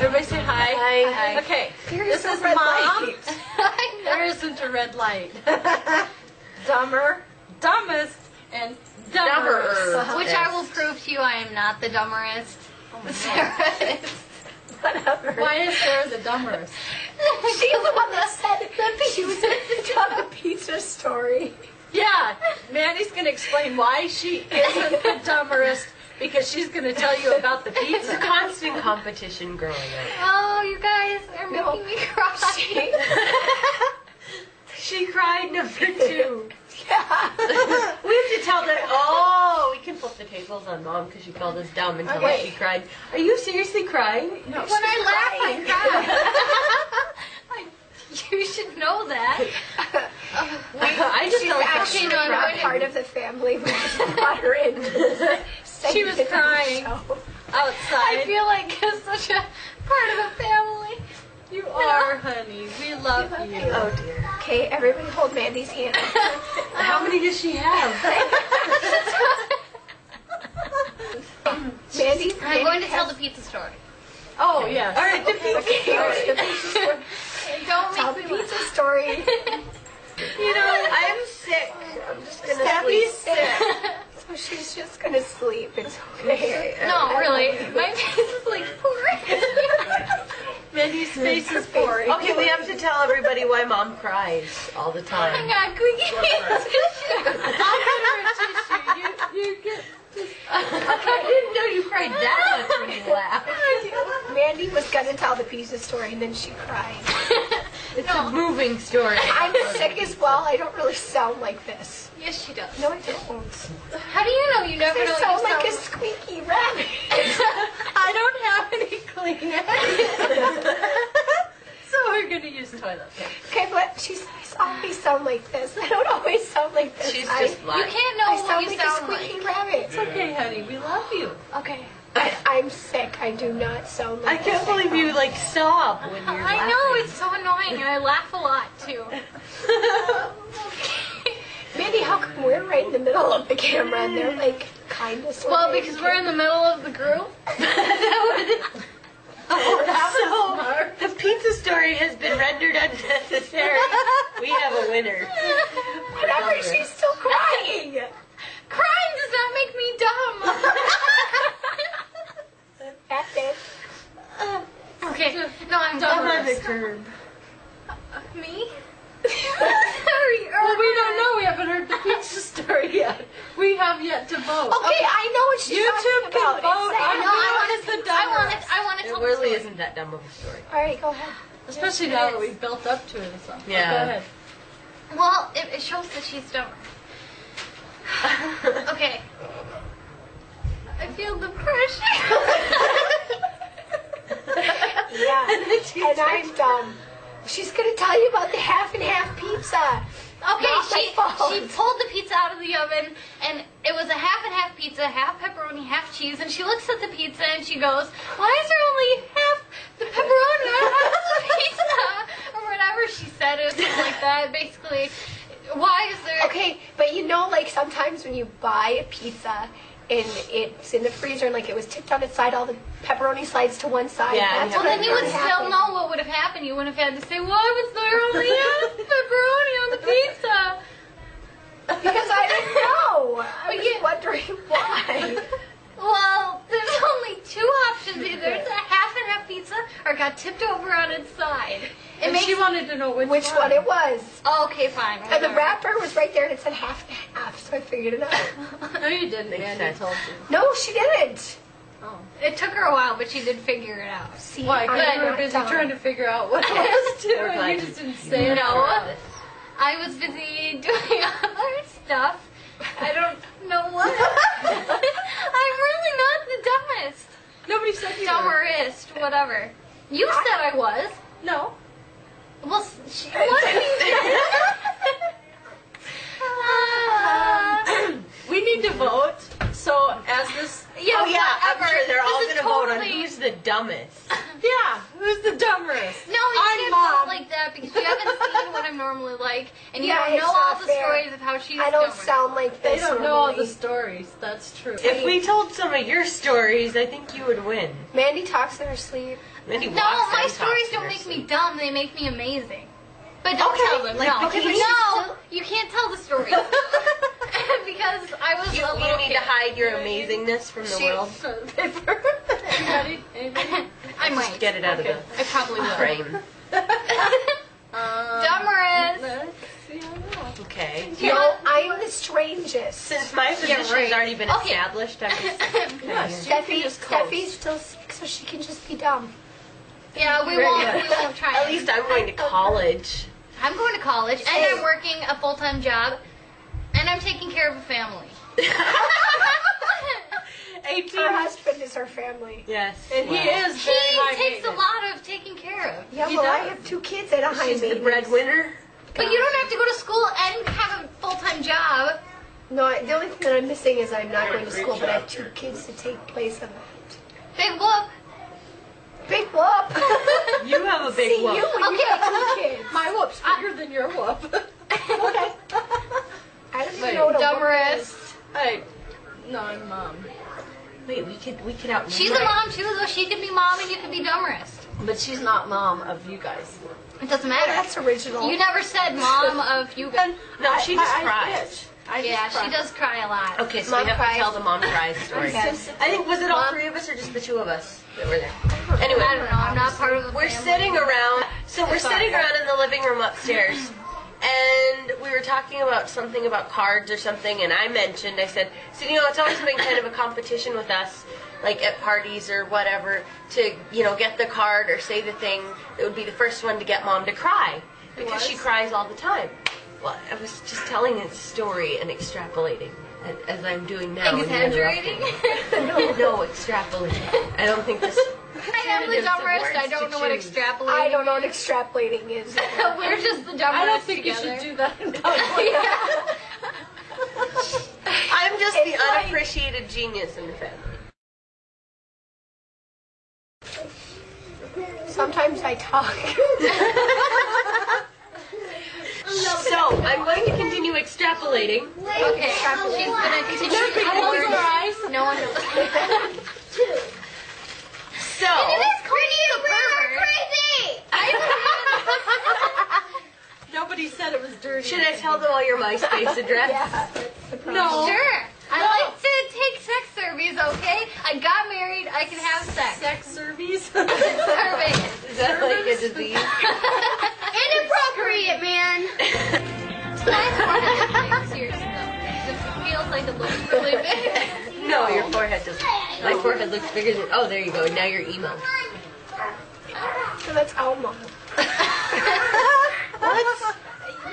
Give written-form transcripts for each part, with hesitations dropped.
Everybody say hi. Hi. Okay. Here's This is red Mom. light. There isn't a red light. Dumber, dumbest, and dumberest. Which I will prove to you I am not the dumberest. Sarah is. Whatever. Why is Sarah the dumberest? She's the one that said that she was telling the pizza story. Yeah, Mandy's going to explain why she isn't the dumberest because she's going to tell you about the It's a pizza. constant competition growing up. Oh, you guys are making me cry. She cried number 2. Yeah. We have to tell that. Oh, we can flip the tables on Mom because she called us dumb and tell us Okay. she cried. Are you seriously crying? No, When I laugh, I cry. You should know that. I just She's don't think actually she no, not no, part of the family. We just brought her in. She was crying. I Outside. feel like it's such a part of the family. You are, honey. We love you. Oh dear. Okay, everybody hold Mandy's hand. How many does she have? Mandy, I'm going to tell the pizza story. Oh, yes. All right, the pizza Okay, story. the pizza story. Don't Tell make the me pizza story. You know, I'm sick. I'm just gonna Steffi's sleep. sick. So she's just gonna sleep. It's okay. No, really. My face is like pouring. Mandy's face is pouring. Okay, we have to tell everybody why Mom cries all the Oh time. my god, can we get You get I didn't know you cried that much when you laughed. Mandy was gonna tell the pizza story and then she cried. It's a moving story. I'm sick as well. I don't really sound like this. Yes, she does. No, I don't. How do you know? You never I know sound what like you a squeaky rabbit. I don't have any Kleenex. So we're going to use toilet paper. Okay, but I always sound like this. I don't always sound like this. She's I, just You lying. can't I know what sound you like sound a squeaky like. rabbit. It's okay, honey. We love you. Okay. I'm sick. I do not sound I like can't this. believe you like stop when you're I laughing. know, it's so annoying, and I laugh a lot too. Mandy, how come we're right in the middle of the camera and they're like kind of sort Well, of because we're in the middle of the group. So, the pizza story has been rendered unnecessary. We have a winner. Whatever, she's still crying. Crying does not make me dumb. That's it. Okay, no, I'm Dumb on dumb. the curb. Me? Well, we don't know. We haven't heard the pizza story yet. We have yet to vote. Okay, I know what she's YouTube talking can about. vote It's on No, who is the dumbest. I want to It tell the really story. isn't that dumb of a story. All right, go ahead. Especially now that we've built up to it and stuff. Yeah. Go ahead. Well, it shows that she's dumb. Okay. I feel the pressure. Yeah, and I'm dumb. She's gonna tell you about the half and half pizza. Okay, Not my fault. she pulled the pizza out of the oven, and it was a half and half pizza, half pepperoni, half cheese. And she looks at the pizza and she goes, "Why is there only half the pepperoni and half the pizza?" Or whatever she said, or something like that. Basically, why is there? Okay, but you know, like sometimes when you buy a pizza and it's in the freezer and like it was tipped on its side, all the pepperoni slides to one side. Yeah, That's Well, what then you would happened. still know what would have happened. You wouldn't have had to say, "Why was there only half pepperoni on the pizza?" Because I didn't know. I But was you- wondering why. Well, there's only two options. Either it's a half and half pizza or it got tipped over on its side. It And makes she wanted to know Which one it was. Oh, okay, fine. And the whatever. wrapper was right there and it said half and half, so I figured it out. No, you didn't. Makes Mandy sense. told you. No, she didn't. Oh. It took her a while, but she did figure it out. See, Why? I'm Because you were not busy dumb. trying to figure out what it was too, We're and glad you just didn't you say it know. out loud. I was busy doing other stuff. I don't know what. I'm really not the dumbest. Nobody said you were. Dumberest, whatever. You said I was. No. Well, she was. We need to vote. So as this, Yeah, Oh yeah, I'm whatever. sure they're all This gonna is vote on totally- who's the dumbest. yeah, who's the dumbest? No, you I'm can't Mom. vote like that. that because you haven't seen what I'm normally like, and you Yeah, don't it's know all not the fair. stories of how she's I don't dumber. sound like They this. don't know all the normally. stories. That's true. If we told some of your stories, I think you would win. Mandy talks in her sleep. Mindy No, walks my and stories talks in don't her make me sleep. dumb. They make me amazing. But don't Okay, tell them. like no, bikinis. no, you can't tell the stories because I was You a little need kid. to hide your amazingness from the world. Paper. You ready? Anybody? I might. Just get it out of the I probably will. frame. Dumberest. Let's see, I know. Okay. No, I'm the strangest. Since my position's right. already been Okay. established, I'm just Steffi's still sick, so she can just be dumb. Yeah, we won't try. At least I'm going to college. I'm going to college and Hey. I'm working a full-time job and I'm taking care of a family. 18. Her husband is her family. Yes. And he is He very high takes a maintenance. lot of taking care of. Yeah, He well, I does. have 2 kids at a high She's the maintenance. breadwinner. But you don't have to go to school and have a full-time job. No, the only thing that I'm missing is I'm not going to school, but I have 2 kids to take place of that. Big whoop. Big whoop! You have a big See whoop. you when you have 2 kids. My whoop's bigger than your whoop. Okay. I don't even know what a whoop is. Dumberest. Hey, no, I'm mom. Wait, we could out. She's a mom too, though. She could be mom and you could be dumberest. But she's not mom of you guys. It doesn't Oh, matter. that's original. You never said mom of you guys. No, she just I cries. Yeah, she does cry a lot. Okay, so Mom we have cries. to tell the mom cries story. Okay. I think, was it all Mom- 3 of us or just the 2 of us that were there? Anyway, I don't know. I'm not part of the we're family. sitting around. So we're sitting around in the living room upstairs, and we were talking about something about cards or something. And I said, so it's always been kind of a competition with us, like at parties or whatever, to get the card or say the thing that would be the first one to get mom to cry because she cries all the time. Well, I was just telling a story and extrapolating as I'm doing now. and you're Exaggerating? interrupting. No, extrapolating. I don't think this. I am the dumberest. I don't know what extrapolating I don't know what extrapolating is. We're just the dumberest I don't think together. you should do that. I'm just the It's like- unappreciated genius in the family. Sometimes I talk. So I'm going to continue extrapolating. Okay, she's gonna continue. Close your eyes. No one knows. So Nobody said it was dirty. should I tell them all your MySpace address? Yeah. No. Sure. I like to take sex surveys, okay? I got married, I can have sex. Sex surveys. Surveys. Is that like a disease? Inappropriate, man. My forehead is big, seriously though. It feels like it looks really big. No, your forehead doesn't. My forehead looks bigger than. Oh, there you go. Now you're emo. So that's Alma.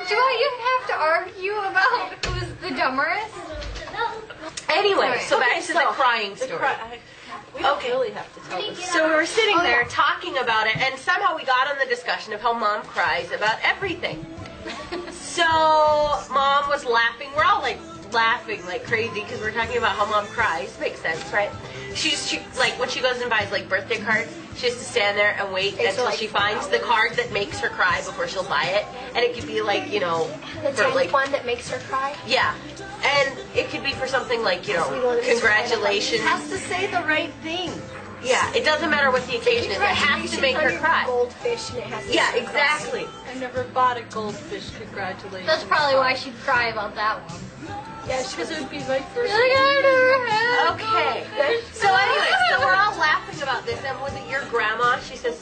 Do I even have to argue about who's the dumberest? Anyway, so Okay, back to so- the crying story. We don't Okay. really have to tell this. So we were sitting there talking about it, and somehow we got on the discussion of how mom cries about everything. So mom was laughing. We're all like laughing like crazy because we're talking about how mom cries. Makes sense, right? She like when she goes and buys like birthday cards, she has to stand there and wait It's until like she finds the card that makes her cry before she'll buy it. And it could be like The for 10th like one that makes her cry. yeah. And it could be for something like, Sweet one is congratulations. Has to say the right thing. Yeah, it doesn't matter what the occasion is. It has to make her cry. Goldfish and it has to Yeah, make her cry. exactly. I never bought a goldfish. Congratulations. That's probably why she'd cry about that one. Yeah, Because it would be my first. Okay. So anyway, so we're all laughing about this. And was it your grandma? She says,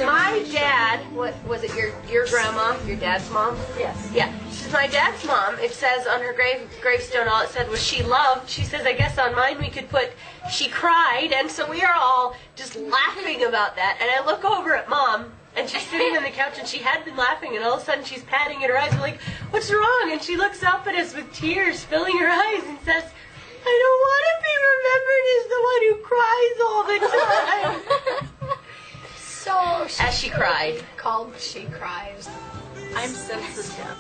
my dad, what was it, your grandma, your dad's mom? Yes. Yeah. She says, my dad's mom, it says on her gravestone, all it said was she loved. She says, I guess on mine we could put she cried. And so we are all just laughing about that. And I look over at mom, and she's sitting on the couch, and she had been laughing, and all of a sudden she's patting at her eyes. We're like, what's wrong? And she looks up at us with tears filling her eyes and says, I don't want to be remembered as the one who cries all the time. So As she cried. called She Cries. I'm sensitive.